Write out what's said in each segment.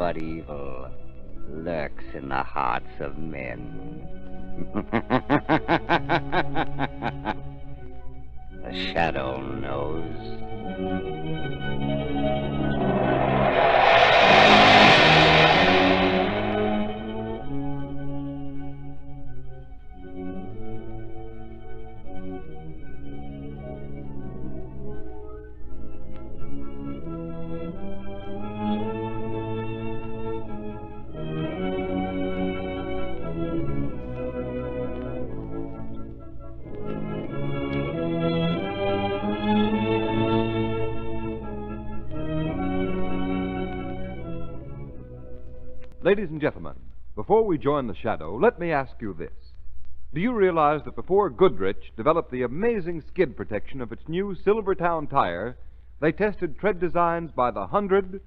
but evil lurks in the hearts of men. The shadow knows. Ladies and gentlemen, before we join the shadow, let me ask you this. Do you realize that before Goodrich developed the amazing skid protection of its new Silvertown tire, they tested tread designs by the hundred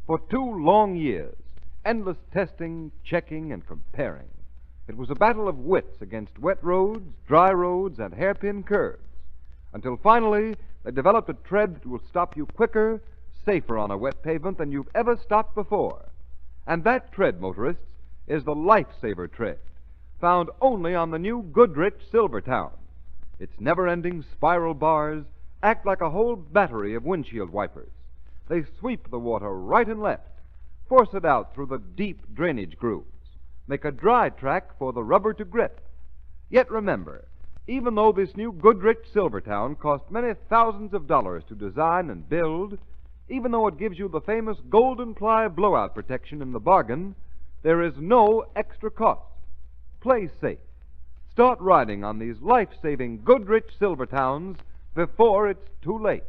for 2 long years, endless testing, checking, and comparing. It was a battle of wits against wet roads, dry roads, and hairpin curves, until finally they developed a tread that will stop you quicker, safer on a wet pavement than you've ever stopped before. And that tread, motorists, is the Lifesaver tread, found only on the new Goodrich Silvertown. Its never-ending spiral bars act like a whole battery of windshield wipers. They sweep the water right and left, force it out through the deep drainage grooves, make a dry track for the rubber to grip. Yet remember, even though this new Goodrich Silvertown cost many thousands of dollars to design and build, even though it gives you the famous golden ply blowout protection in the bargain, there is no extra cost. Play safe. Start riding on these life-saving Goodrich Silvertowns before it's too late.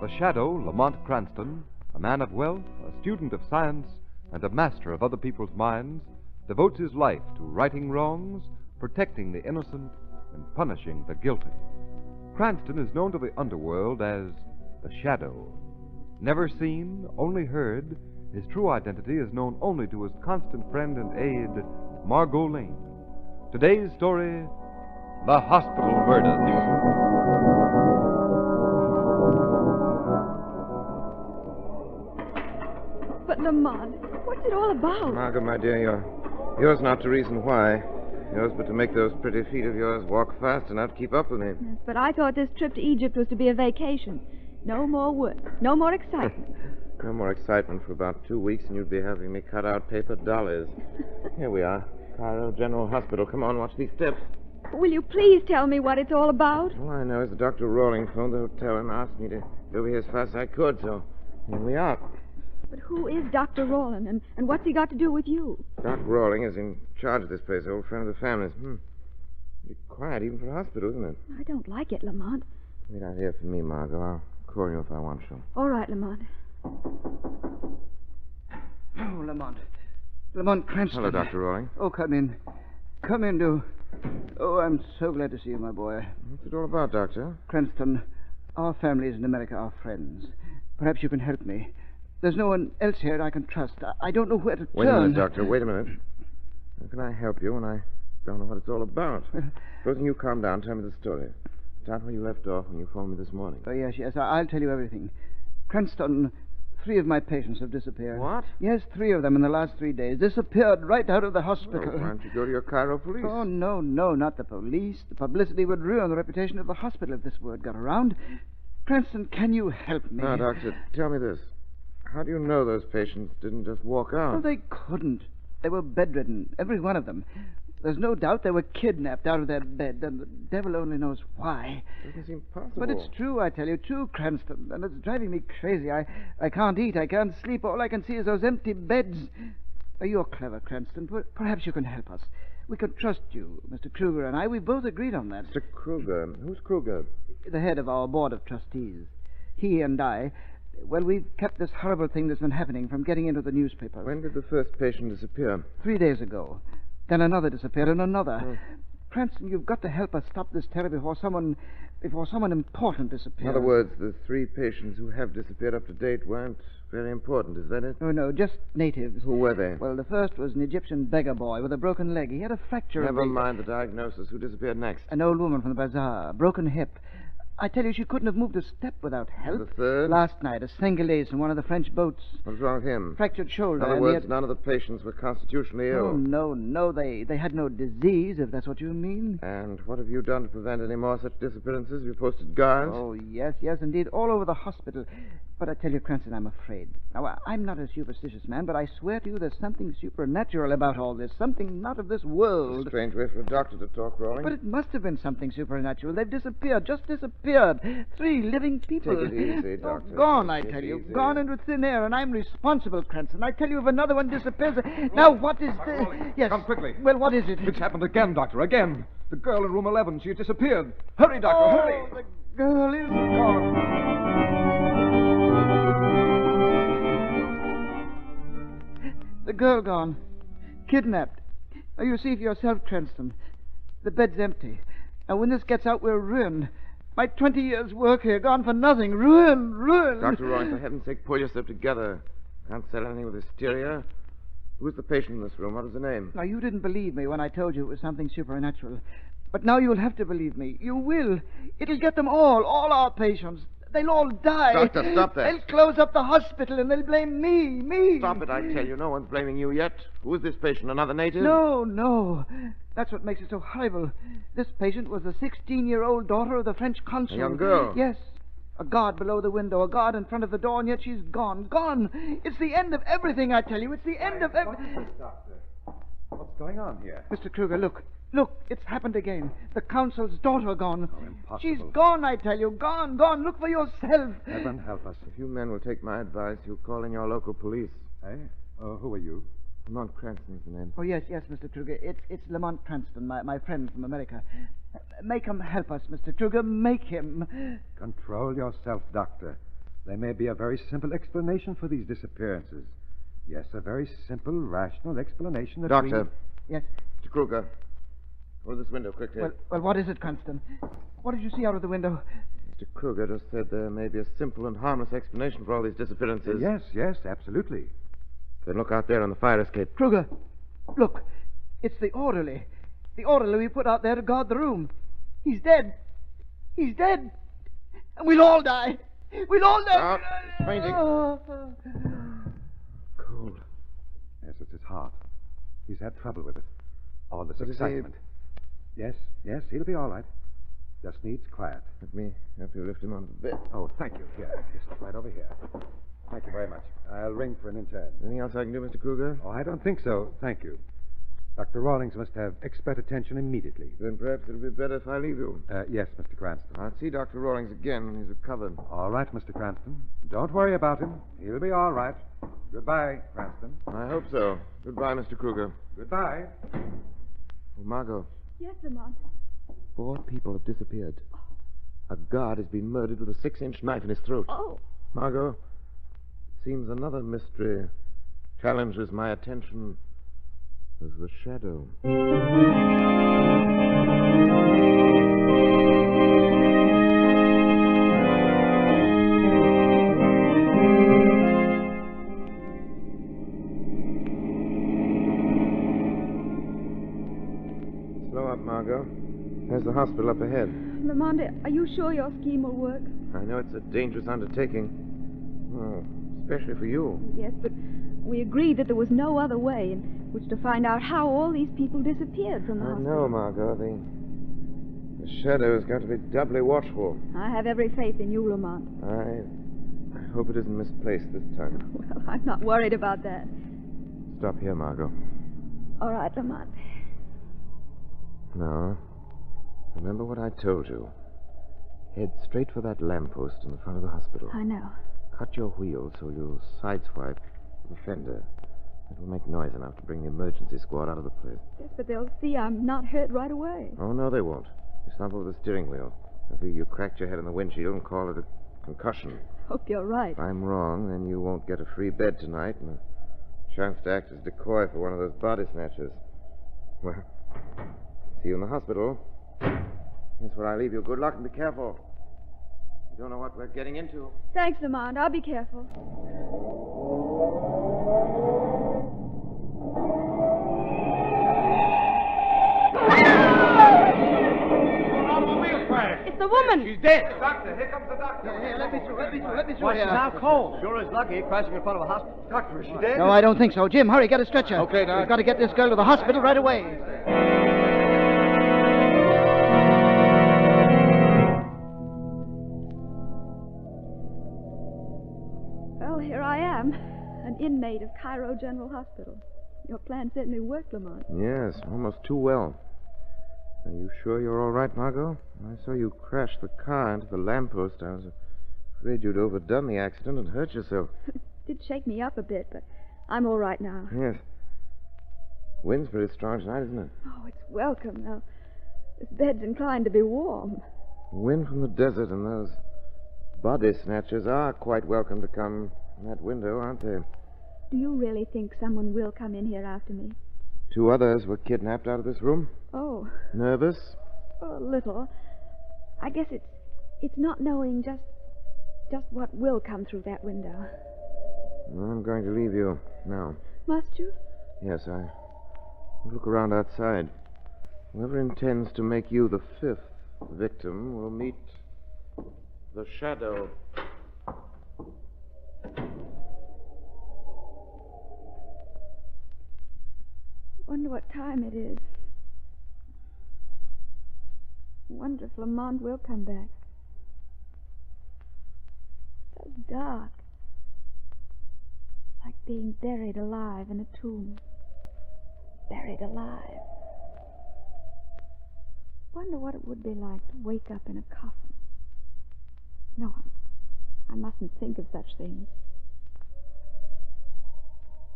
The shadow, Lamont Cranston, a man of wealth, a student of science, and a master of other people's minds, devotes his life to righting wrongs, protecting the innocent, and punishing the guilty. Cranston is known to the underworld as the Shadow. Never seen, only heard, his true identity is known only to his constant friend and aide, Margot Lane. Today's story, The Hospital Murders. But, Lamont, what's it all about? Margot, my dear, yours not to reason why. Yours but to make those pretty feet of yours walk fast enough to keep up with me. Yes, but I thought this trip to Egypt was to be a vacation. No more work. No more excitement. No more excitement for about 2 weeks, and you'd be having me cut out paper dollars. Here we are. Cairo General Hospital. Come on, watch these steps. Will you please tell me what it's all about? All I know is that Dr. Rawling phoned the hotel and asked me to get over here as fast as I could, so here we are. But who is Dr. Rawlin, and what's he got to do with you? Doc Rawling is in charge of this place, old friend of the family's. Pretty quiet, even for a hospital, isn't it? I don't like it, Lamont. Wait out here for me, Margot. I'll call you if I want to. All right, Lamont. Oh, Lamont. Lamont Cranston. Hello, Dr. Rawling. Oh, come in. Come in, do. Oh, I'm so glad to see you, my boy. What's it all about, Doctor? Cranston, our families in America are friends. Perhaps you can help me. There's no one else here I can trust. I don't know where to turn. Wait a minute, Doctor. Wait a minute. How can I help you when I don't know what it's all about? Supposing you calm down, tell me the story. Start where you left off when you phoned me this morning. Oh, yes. I'll tell you everything. Cranston, 3 of my patients have disappeared. What? Yes, 3 of them in the last 3 days. Disappeared right out of the hospital. Well, why don't you go to your Cairo police? Oh, no, not the police. The publicity would ruin the reputation of the hospital if this word got around. Cranston, can you help me? Now, Doctor, tell me this. How do you know those patients didn't just walk out? Oh, they couldn't. They were bedridden, every one of them. There's no doubt they were kidnapped out of their bed, and the devil only knows why. It doesn't seem possible. But it's true, I tell you, true, Cranston, and it's driving me crazy. I can't eat, I can't sleep. All I can see is those empty beds. You're clever, Cranston. Perhaps you can help us. We can trust you, Mr. Kruger and I. We both agreed on that. Mr. Kruger? Who's Kruger? The head of our board of trustees. He and I... Well, we've kept this horrible thing that's been happening from getting into the newspapers. When did the first patient disappear? 3 days ago. Then another disappeared, and another. Cranston, you've got to help us stop this terror before someone important disappears. In other words, the 3 patients who have disappeared up to date weren't very important, is that it? Oh, no, just natives. Who were they? Well, the first was an Egyptian beggar boy with a broken leg. He had a fracture. Never mind the diagnosis. Who disappeared next? An old woman from the bazaar, broken hip. I tell you, she couldn't have moved a step without help. The third? Last night, a Senegalese from one of the French boats. What's wrong with him? Fractured shoulder. In other and words, he none of the patients were constitutionally ill. Oh, no. They had no disease, if that's what you mean. And what have you done to prevent any more such disappearances? You posted guards? Oh, yes, indeed, all over the hospital. But I tell you, Cranston, I'm afraid. Now, I'm not a superstitious man, but I swear to you there's something supernatural about all this. Something not of this world. A strange way for a doctor to talk, Rawlings. But it must have been something supernatural. They've disappeared, just disappeared. 3 living people. Take it easy, Doctor. Gone, I Take it tell you. easy. Gone into thin air, and I'm responsible, Cranston. I tell you, if another one disappears... Now, what is the... Rawlings, Yes. come quickly. Well, what is it? It's happened again, Doctor, again. The girl in room 11, she disappeared. Hurry, Doctor, hurry. The girl is gone. The girl gone. Kidnapped. Now, you see for yourself, Cranston. The bed's empty. And when this gets out, we're ruined. My 20 years' work here gone for nothing. Ruined. Dr. Rawlings, for heaven's sake, pull yourself together. Can't sell anything with hysteria. Who's the patient in this room? What is the name? Now, you didn't believe me when I told you it was something supernatural. But now you'll have to believe me. You will. It'll get them all our patients. They'll all die. Doctor, stop that. They'll close up the hospital and they'll blame me. Stop it, I tell you. No one's blaming you yet. Who is this patient? Another native? No. That's what makes it so horrible. This patient was the 16-year-old daughter of the French consul. A young girl? Yes. A guard below the window, a guard in front of the door, and yet she's gone. Gone. It's the end of everything, I tell you. It's the end of everything. Doctor? What's going on here? Mr. Kruger, look. Look, it's happened again. The consul's daughter gone. Oh, impossible. She's gone, I tell you. Gone. Look for yourself. Heaven help us. If you men will take my advice, you'll call in your local police. Hey? Who are you? Lamont Cranston's the name. Oh, yes, Mr. Kruger. It's Lamont Cranston, my friend from America. Make him help us, Mr. Kruger. Make him. Control yourself, Doctor. There may be a very simple explanation for these disappearances. Yes, a very simple, rational explanation that Doctor. Yes. Mr. Kruger. Go to this window quickly. Well, what is it, Cranston? What did you see out of the window? Mr. Kruger just said there may be a simple and harmless explanation for all these disappearances. Yes, absolutely. Then look out there on the fire escape. Kruger, look. It's the orderly. The orderly we put out there to guard the room. He's dead. And we'll all die. Out. He's fainting. Cold. Yes, it's his heart. He's had trouble with it. All this But is he- excitement. Yes, he'll be all right. Just needs quiet. Let me help you lift him onto the bed. Oh, thank you. Here, just right over here. Thank you very much. I'll ring for an intern. Anything else I can do, Mr. Kruger? Oh, I don't think so. Thank you. Dr. Rawlings must have expert attention immediately. Then perhaps it'll be better if I leave you. Yes, Mr. Cranston. I'll see Dr. Rawlings again when he's recovered. All right, Mr. Cranston. Don't worry about him. He'll be all right. Goodbye, Cranston. I hope so. Goodbye, Mr. Kruger. Goodbye. Oh, Margot, Yes, Lamont. 4 people have disappeared. A guard has been murdered with a 6-inch knife in his throat. Oh, Margot, it seems another mystery challenges my attention as the shadow. Slow up, Margot. There's the hospital up ahead. Lamont, are you sure your scheme will work? I know it's a dangerous undertaking. Oh, especially for you. Yes, but we agreed that there was no other way in which to find out how all these people disappeared from the I hospital. know, Margot. The shadow has got to be doubly watchful. I have every faith in you, Lamont. I hope it isn't misplaced this time. Well, I'm not worried about that. Stop here, Margot. All right, Lamont. No. Remember what I told you. Head straight for that lamppost in the front of the hospital. I know. Cut your wheel so you'll sideswipe the fender. It will make noise enough to bring the emergency squad out of the place. Yes, but they'll see I'm not hurt right away. Oh, no, they won't. You stumble with the steering wheel. Maybe you cracked your head on the windshield and call it a concussion. Hope you're right. If I'm wrong, then you won't get a free bed tonight and a chance to act as decoy for one of those body snatchers. Well, see you in the hospital. Here's where I leave you. Good luck and be careful. You don't know what we're getting into. Thanks, Lamont. I'll be careful. Automobile crash. It's the woman. She's dead. Doctor, here comes the doctor. Hey, let me through Why, she's here. now cold. Sure is lucky, crashing in front of a hospital. Doctor, is she dead? No, I don't think so. Jim, hurry, get a stretcher. Okay, Doc. We've got to get this girl to the hospital right away. Well, here I am, an inmate of Cairo General Hospital. Your plan certainly worked, Lamont. Yes, almost too well. Are you sure you're all right, Margot? I saw you crash the car into the lamppost. I was afraid you'd overdone the accident and hurt yourself. It did shake me up a bit, but I'm all right now. Yes. Wind's very strong tonight, isn't it? Oh, it's welcome. Now, this bed's inclined to be warm. Wind from the desert, and those body snatchers are quite welcome to come in that window, aren't they? Do you really think someone will come in here after me? 2 others were kidnapped out of this room. Oh, Nervous? a little. I guess it's not knowing just what will come through that window. Well, I'm going to leave you now. Must you? Yes, I look around outside. Whoever intends to make you the 5th victim will meet the shadow. Wonder what time it is. Wonder if Lamont will come back. So dark. Like being buried alive in a tomb. Buried alive. Wonder what it would be like to wake up in a coffin. No, I mustn't think of such things.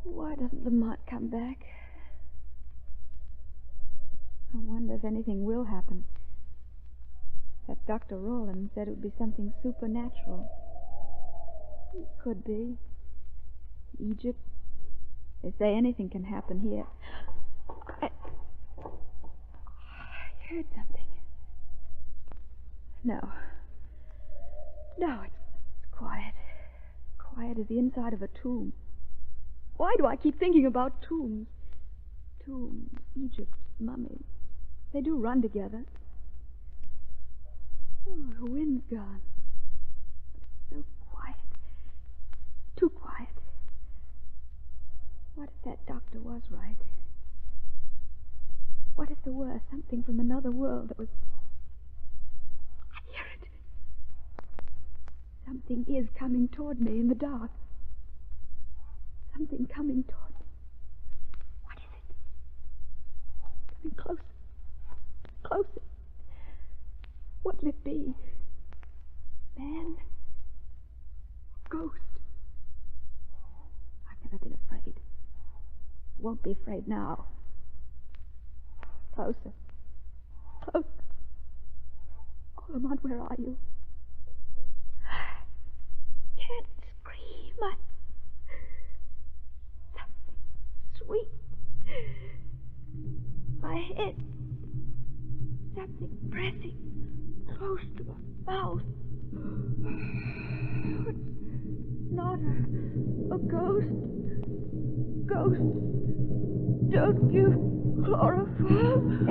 Why doesn't Lamont come back? I wonder if anything will happen. That Dr. Rowland said it would be something supernatural. It could be. Egypt. They say anything can happen here. I heard something. No. No, it's quiet. Quiet as the inside of a tomb. Why do I keep thinking about tombs? Tombs, Egypt, mummies. They do run together. Oh, the wind's gone. But it's so quiet. Too quiet. What if that doctor was right? What if there were something from another world that was... I hear it. Something is coming toward me in the dark. Something coming toward me. What is it? Coming closer. Closer. What'll it be? Man? Ghost? I've never been afraid. Won't be afraid now. Closer. Closer. Oh, Lamont, where are you? Can't scream. Something sweet. My head. Something pressing close to my mouth. It's not a ghost. Ghost. Don't give chloroform.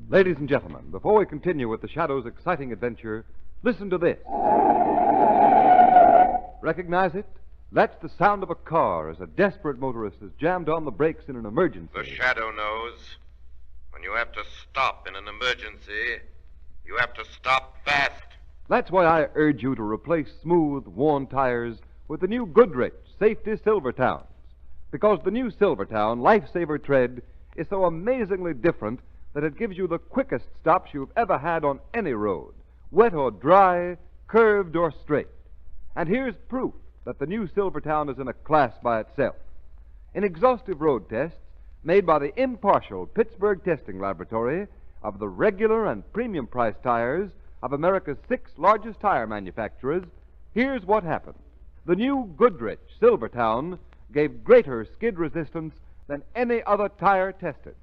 Ladies and gentlemen, before we continue with the Shadow's exciting adventure, listen to this. Recognize it? That's the sound of a car as a desperate motorist has jammed on the brakes in an emergency. The Shadow knows when you have to stop in an emergency, you have to stop fast. That's why I urge you to replace smooth, worn tires with the new Goodrich Safety Silvertowns. Because the new Silvertown Lifesaver Tread is so amazingly different that it gives you the quickest stops you've ever had on any road, wet or dry, curved or straight. And here's proof that the new Silvertown is in a class by itself. In exhaustive road tests made by the impartial Pittsburgh Testing Laboratory of the regular and premium price tires of America's 6 largest tire manufacturers, here's what happened. The new Goodrich Silvertown gave greater skid resistance than any other tire tested.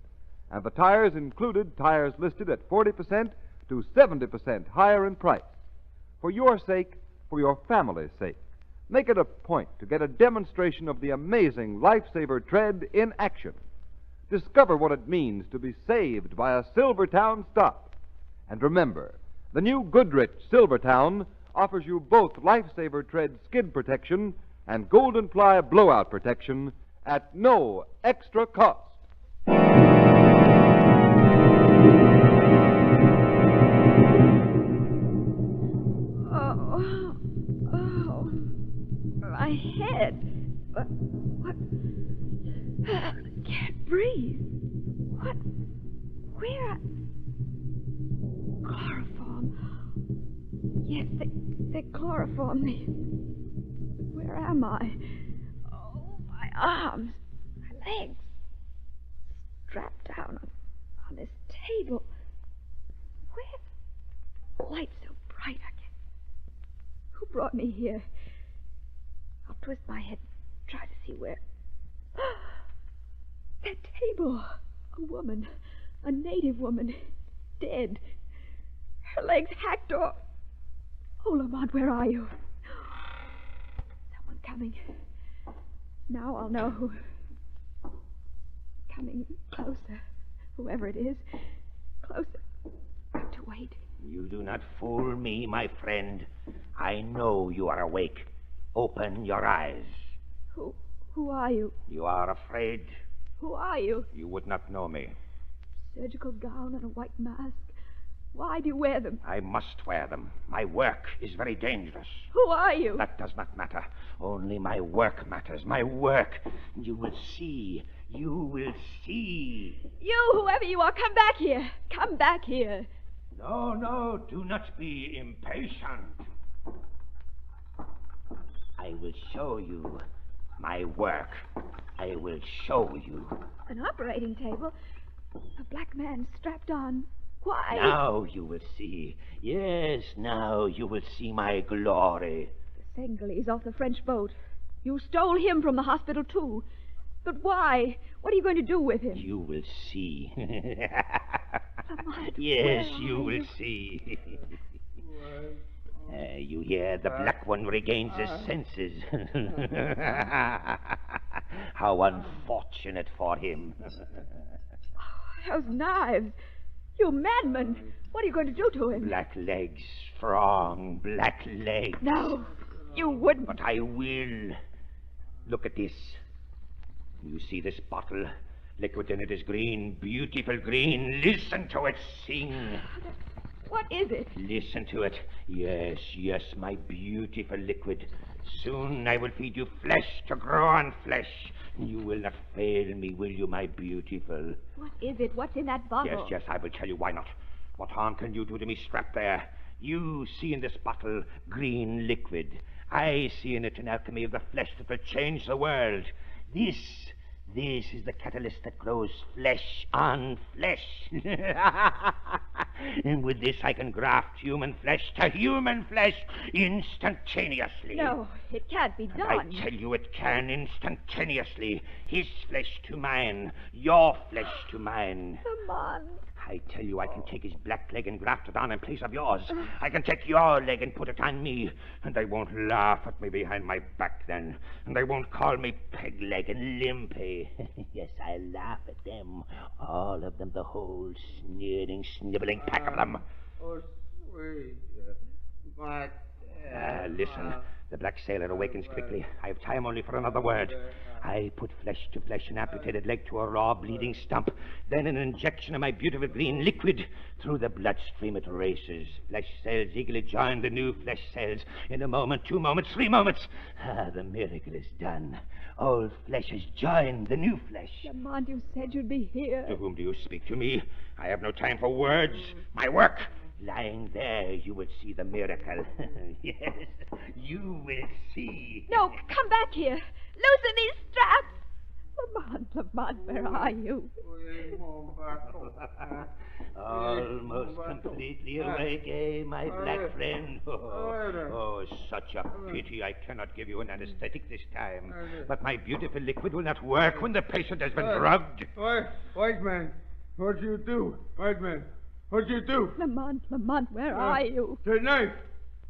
And the tires included tires listed at 40% to 70% higher in price. For your sake, for your family's sake, make it a point to get a demonstration of the amazing Lifesaver Tread in action. Discover what it means to be saved by a Silvertown stop. And remember, the new Goodrich Silvertown offers you both Lifesaver Tread skid protection and Golden Ply blowout protection at no extra cost. Oh, my head. What? I can't breathe. What? Where? Chloroform. Yes, they chloroformed me. Where am I? Oh, my arms, my legs, strapped down on this table. Where? Light so bright I can't. Who brought me here? I'll twist my head, try to see where. That table. A woman, a native woman, dead. Her legs hacked off. Oh, Lamont, where are you? Someone coming. Now I'll know who. Coming closer. Whoever it is. Closer. Got to wait. You do not fool me, my friend. I know you are awake. Open your eyes. Who are you? You are afraid? Who are you? You would not know me. Surgical gown and a white mask. Why do you wear them? I must wear them. My work is very dangerous. Who are you? That does not matter. Only my work matters. My work. You will see. You will see. You, whoever you are, come back here. Come back here. No, no, do not be impatient. I will show you my work. I will show you. An operating table? A black man strapped on. Why? Now you will see. Yes, now you will see my glory. The Senghalese off the French boat. You stole him from the hospital, too. But why? What are you going to do with him? You will see. Lamont, yes, you will see. You hear? The black one regains his senses. How unfortunate for him. Those knives. You madman. What are you going to do to him? Black legs. Strong black legs. No, you wouldn't. But I will. Look at this. You see this bottle? Liquid in it is green, beautiful green. Listen to it sing. What is it? Listen to it. Yes, yes, my beautiful liquid. Soon I will feed you flesh to grow on flesh. You will not fail me, will you, my beautiful? What is it? What's in that bottle? Yes, yes, I will tell you. Why not? What harm can you do to me strapped there? You see in this bottle green liquid. I see in it an alchemy of the flesh that will change the world. This is the catalyst that grows flesh on flesh. And with this I can graft human flesh to human flesh instantaneously. No, it can't be done. I tell you it can instantaneously. His flesh to mine, your flesh to mine. Lamont. I tell you, I can take his black leg and graft it on in place of yours. I can take your leg and put it on me. And they won't laugh at me behind my back then. And they won't call me peg leg and limpy. Yes, I laugh at them. All of them, the whole sneering, sniveling pack of them. Oh, sweet. My Listen. The black sailor awakens quickly. I have time only for another word. I put flesh to flesh, an amputated leg to a raw, bleeding stump. Then an injection of my beautiful green liquid. Through the bloodstream it races. Flesh cells eagerly join the new flesh cells. In a moment, 2 moments, 3 moments. The miracle is done. Old flesh has joined the new flesh. Lamont, you said you'd be here. To whom do you speak? To me? I have no time for words. My work. Lying there, you will see the miracle. Yes, you will see. No, come back here. Loosen these straps. Lamont, where are you? Almost completely awake, eh, my black friend? Oh, such a pity I cannot give you an anesthetic this time. But my beautiful liquid will not work when the patient has been drugged. White man, what'd you do? White man, what'd you do? Lamont, where are you? The knife.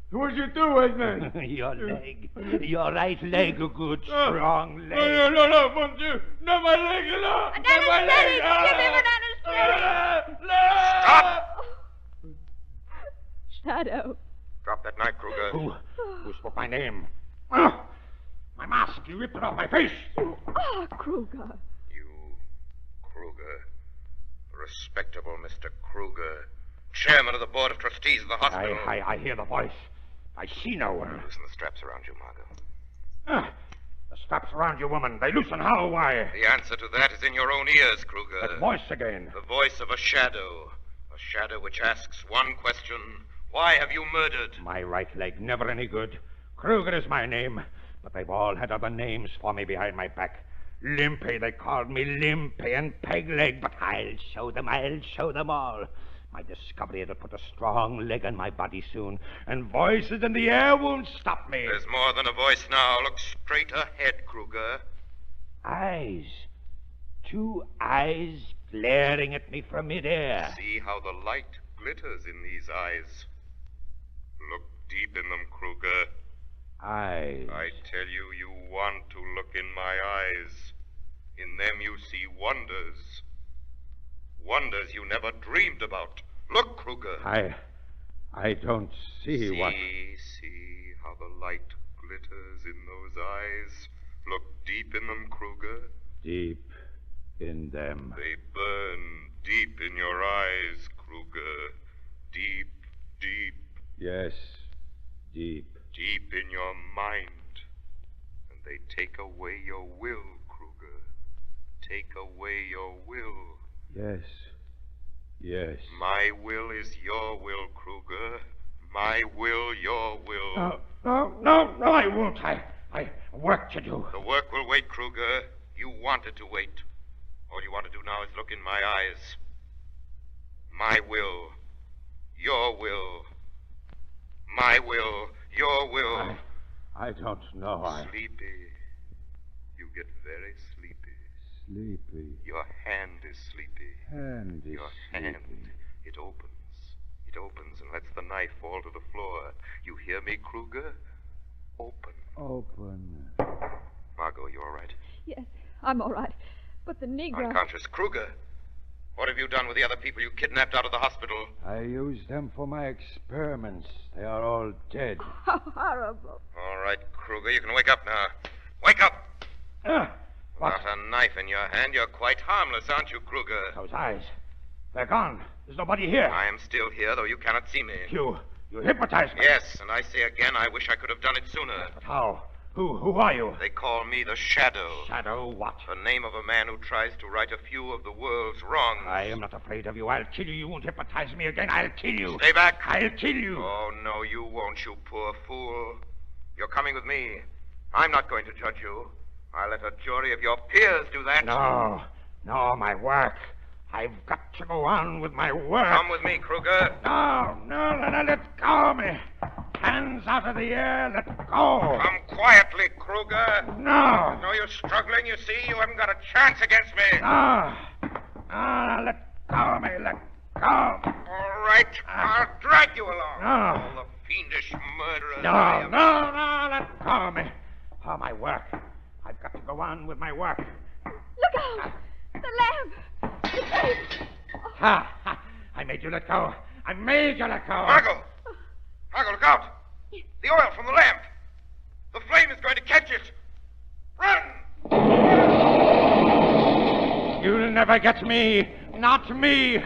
What'd you do, white man? Your leg. Your right leg, a good, strong leg. No, monsieur. Not my leg, no. Not my leg. Give me Banana's Stop! Shadow. Drop that knife, Kruger. Who spoke my name? My mask. You ripped it off my face. You are Kruger. You, Kruger. Respectable Mr. Kruger. Chairman of the Board of Trustees of the hospital. I hear the voice. I see no one. Loosen the straps around you, Margot. The straps around you, woman. They loosen how? Why? The answer to that is in your own ears, Kruger. That voice again. The voice of a shadow. A shadow which asks one question. Why have you murdered? My right leg, never any good. Kruger is my name. But they've all had other names for me behind my back. Limpy, they called me Limpy and Pegleg. But I'll show them all. My discovery will put a strong leg on my body soon, and voices in the air won't stop me. There's more than a voice now. Look straight ahead, Kruger. Eyes. 2 eyes glaring at me from midair. See how the light glitters in these eyes. Look deep in them, Kruger. Eyes. I tell you, you want to look in my eyes. In them you see wonders. Wonders you never dreamed about. Look, Kruger. I don't see what... See how the light glitters in those eyes. Look deep in them, Kruger. Deep in them. They burn deep in your eyes, Kruger. Deep, deep. Yes, deep. Deep in your mind. And they take away your will, Kruger. Take away your will. Yes. My will is your will, Kruger. My will, your will. No, I won't. I work to do. The work will wait, Kruger. You wanted to wait. All you want to do now is look in my eyes. My will. Your will. My will. Your will. I don't know. Sleepy. You get very sleepy. Sleepy. Your hand is sleepy. Hand is Your sleepy. hand. It opens. It opens and lets the knife fall to the floor. You hear me, Kruger? Open. Margot, you all right? Yes, I'm all right. But the Negro... Unconscious. Kruger, what have you done with the other people you kidnapped out of the hospital? I used them for my experiments. They are all dead. How horrible. All right, Kruger, you can wake up now. Wake up! What? Without a knife in your hand, you're quite harmless, aren't you, Kruger? Those eyes. They're gone. There's nobody here. I am still here, though you cannot see me. You hypnotized me. Yes, and I say again, I wish I could have done it sooner. But how? Who are you? They call me the Shadow. Shadow what? The name of a man who tries to right a few of the world's wrongs. I am not afraid of you. I'll kill you. You won't hypnotize me again. I'll kill you. Stay back. I'll kill you. Oh, no, you won't, you poor fool. You're coming with me. I'm not going to judge you. I'll let a jury of your peers do that. No, my work. I've got to go on with my work. Come with me, Kruger. No, let go of me. Hands out of the air, let go. Come quietly, Kruger. No. No use struggling, you see. You haven't got a chance against me. No, let go of me, let go. All right, I'll drag you along. No. Oh, the fiendish murderer. No, let go of me. Oh, my work. I've got to go on with my work. Look out! The lamp! The tape! Ha! I made you let go. I made you let go. Margot, look out. The oil from the lamp. The flame is going to catch it. Run! You'll never get me. Not me.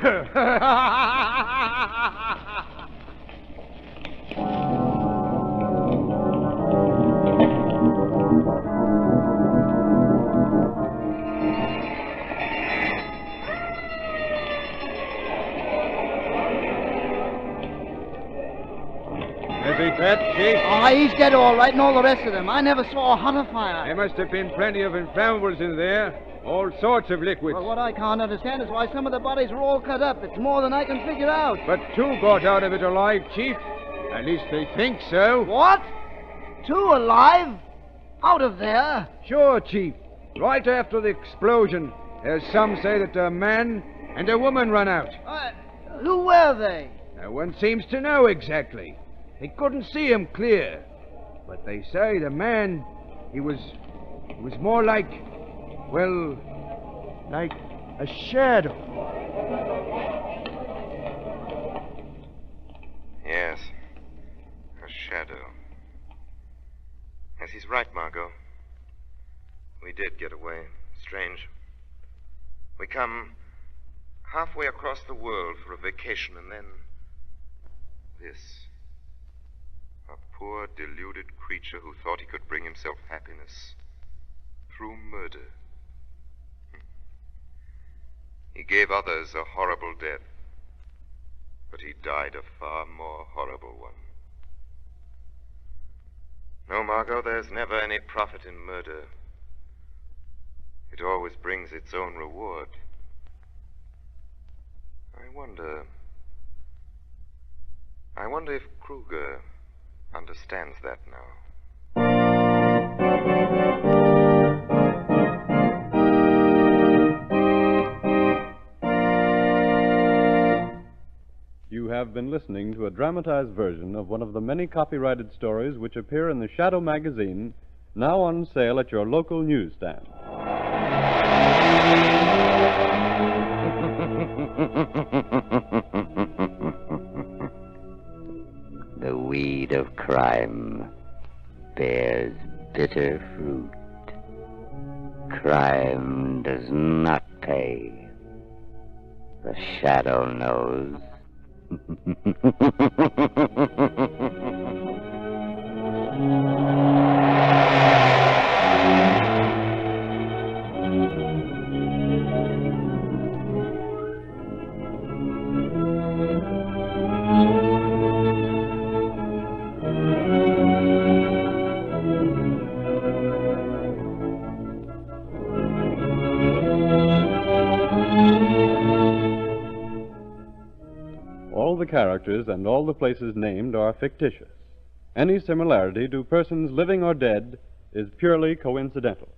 Chief? Oh, he's dead all right, and all the rest of them. I never saw a hotter fire. There must have been plenty of inflammables in there. All sorts of liquids. Well, what I can't understand is why some of the bodies were all cut up. It's more than I can figure out. But 2 got out of it alive, Chief. At least they think so. What? 2 alive? Out of there? Sure, Chief. Right after the explosion, there's some say that a man and a woman run out. Who were they? No one seems to know exactly. They couldn't see him clear. But they say the man, he was more like, well, like a shadow. Yes, a shadow. Yes, he's right, Margot. We did get away. Strange. We come halfway across the world for a vacation, and then this. A poor, deluded creature who thought he could bring himself happiness through murder. He gave others a horrible death, but he died a far more horrible one. No, Margot, there's never any profit in murder. It always brings its own reward. I wonder if Kruger understands that now. You have been listening to a dramatized version of one of the many copyrighted stories which appear in the Shadow magazine, now on sale at your local newsstand. The weed of crime bears bitter fruit. Crime does not pay. The shadow knows. All the characters and all the places named are fictitious. Any similarity to persons living or dead is purely coincidental.